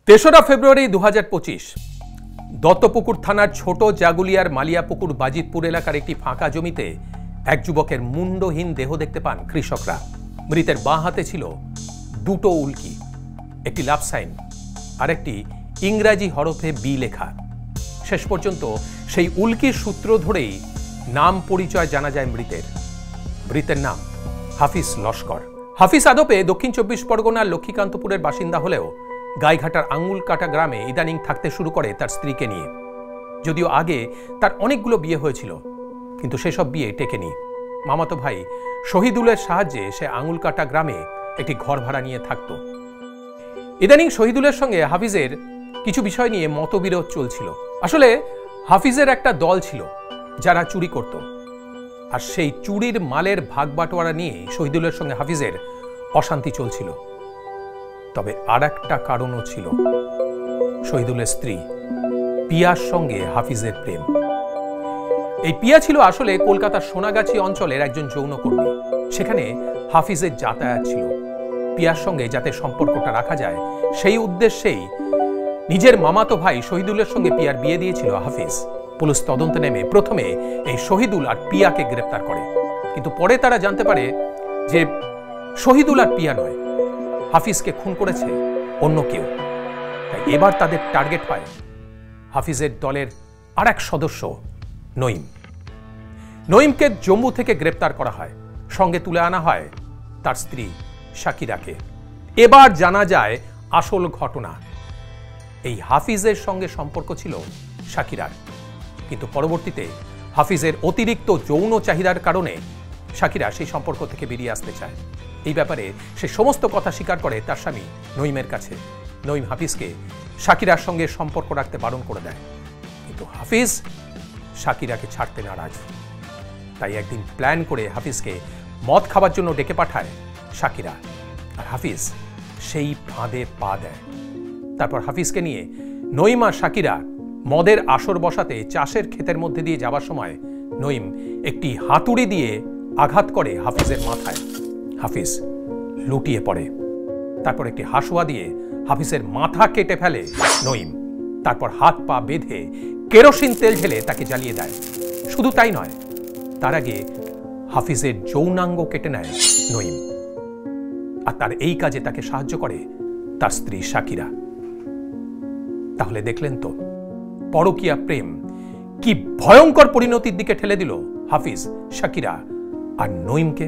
তেসরা ফেব্রুয়ারি 2025 দত্তপুকুর থানার ছোট জাগুলিয়ার মালিয়াপুকুর বাজিতপুর এলাকার একটি ফাঁকা জমিতে এক যুবকের মুন্ডহীন দেহ দেখতে পান কৃষকরা। মৃতের বাঁ হাতে ছিল দুটো উল্কি, একটি লাভ সাইন আর একটি ইংরাজি হরফে বি লেখা। শেষ পর্যন্ত সেই উল্কির সূত্র ধরেই নাম পরিচয় জানা যায় মৃতের নাম হাফিজ লস্কর। হাফিজ আদপে দক্ষিণ 24 পরগনার লক্ষ্মীকান্তপুরের বাসিন্দা হলেও গাইঘাটার আঙ্গুলকাটা গ্রামে ইদানিং থাকতে শুরু করে তার স্ত্রীকে নিয়ে। যদিও আগে তার অনেকগুলো বিয়ে হয়েছিল, কিন্তু সেসব বিয়ে টেকেনি। মামাতো ভাই শহীদুলের সাহায্যে সে আঙ্গুলকাটা গ্রামে একটি ঘর ভাড়া নিয়ে থাকত। ইদানিং শহীদুলের সঙ্গে হাফিজের কিছু বিষয় নিয়ে মতবিরোধ চলছিল। আসলে হাফিজের একটা দল ছিল যারা চুরি করত, আর সেই চুরির মালের ভাগ বাটোয়ারা নিয়ে শহীদুলের সঙ্গে হাফিজের অশান্তি চলছিল। তবে আর একটা কারণও ছিল, শহীদুলের স্ত্রী পিয়ার সঙ্গে হাফিজের প্রেম। এই পিয়া ছিল আসলে কলকাতার সোনাগাছি অঞ্চলের একজন যৌনকর্মী। সেখানে হাফিজের যাতায়াত ছিল। পিয়ার সঙ্গে যাতে সম্পর্কটা রাখা যায় সেই উদ্দেশ্যেই নিজের মামাতো ভাই শহীদুলের সঙ্গে পিয়ার বিয়ে দিয়েছিল হাফিজ। পুলিশ তদন্তে নেমে প্রথমে এই শহীদুল আর পিয়াকে গ্রেপ্তার করে, কিন্তু পরে তারা জানতে পারে যে শহীদুল আর পিয়া নয়, হাফিজকে খুন করেছে অন্য কেউ। তাই এবার তাদের টার্গেট হয় হাফিজের দলের আর এক সদস্য নঈমকে জম্মু থেকে গ্রেপ্তার করা হয়। সঙ্গে তুলে আনা হয় তার স্ত্রী শাকিরাকে। এবার জানা যায় আসল ঘটনা। এই হাফিজের সঙ্গে সম্পর্ক ছিল শাকিরার, কিন্তু পরবর্তীতে হাফিজের অতিরিক্ত যৌন চাহিদার কারণে শাকিরা সেই সম্পর্ক থেকে বেরিয়ে আসতে চায়। এই ব্যাপারে সে সমস্ত কথা স্বীকার করে তার স্বামী নঈমের কাছে। নঈম হাফিজকে শাকিরার সঙ্গে সম্পর্ক রাখতে বারণ করে দেয়, কিন্তু হাফিজ শাকিরাকে ছাড়তে নারাজ। তাই একদিন প্ল্যান করে হাফিজকে মদ খাবার জন্য ডেকে পাঠায় শাকিরা, আর হাফিজ সেই ফাঁদে পা দেয়। তারপর হাফিজকে নিয়ে নঈম আর শাকিরা মদের আসর বসাতে চাষের ক্ষেতের মধ্যে দিয়ে যাবার সময় নঈম একটি হাতুড়ি দিয়ে আঘাত করে হাফিজের মাথায়। হাফিজ লুটিয়ে পড়ে। তারপর একটি হাসুয়া দিয়ে হাফিজের মাথা কেটে ফেলে নঈম। তারপর হাত পা বেঁধে কেরোসিন তেল ঢেলে তাকে জ্বালিয়ে দেয়। শুধু তাই নয়, তার আগে হাফিজের যৌনাঙ্গ কেটে নেয় নঈম, আর তার এই কাজে তাকে সাহায্য করে তার স্ত্রী শাকিরা। তাহলে দেখলেন তো পরকীয়া প্রেম কি ভয়ঙ্কর পরিণতির দিকে ঠেলে দিল হাফিজ, শাকিরা আর নঈমকে।